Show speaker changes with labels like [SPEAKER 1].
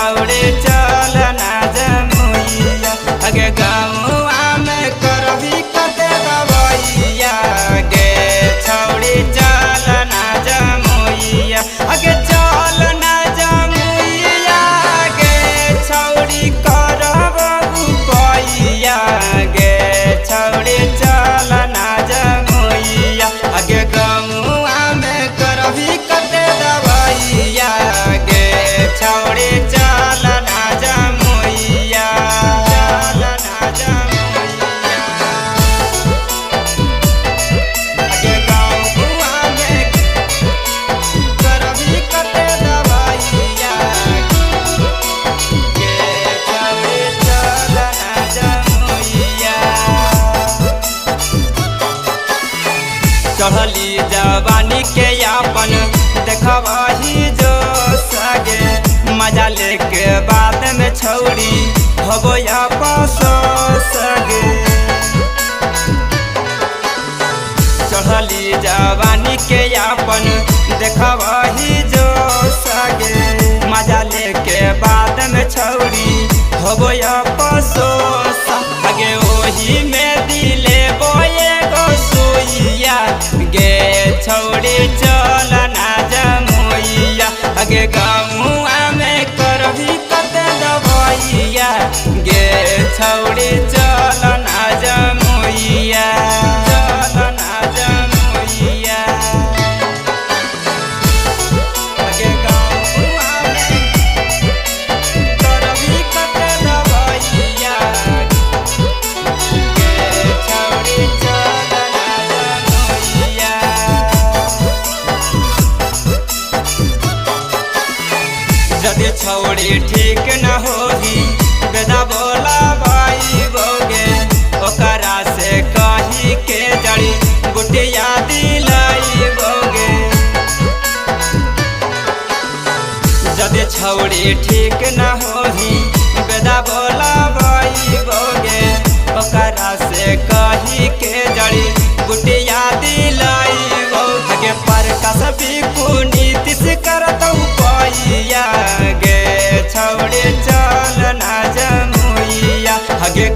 [SPEAKER 1] छौड़े चल ना जमुइया गे गाँवा में करही कते दवैया गे छौड़े चल ना जमुइया गे चल ना जमुइया गे छौड़ी करब उपैया गे छौड़े चल ना जमुइया गे गाँवा में करही कते दवैया गे छौड़े चल ना जमुइया चल ना जमुइया गे गाँवा में करही कते दवैया गे छौड़े चल ना जमुइया। चढ़ली जवानी के यापन देखबही जो सगे मजा लेके बाद में छौड़ी होबो आपस सगे चढ़ली जवानी के यापन देखबही जो सगे मजा लेके बाद में छौड़ी होबो आपस सगे ओही में दिले बोए गो सुइया गे छौड़ी चल ना जमुइया गे गाँवा में करही कते दवैया गे छौड़ी चल ना जमुइया चल ना जमुइया गे गाँवा में करही कते दवैया गे छौड़ी चल ना जमुइया। यदि छौड़ी ठीक न होही बेदा बोला भाई बोगे ओकरा से कही के जड़ी गुटिया दिलाई बोगे यदि छौड़ी ठीक न होही बेदा बोला भाई बोगे ओकरा से कही के जड़ी गुटिया दिलाई बोगे पर कसबी कुनीति से करतौ पैया गे छौड़े चल ना जमुइया गे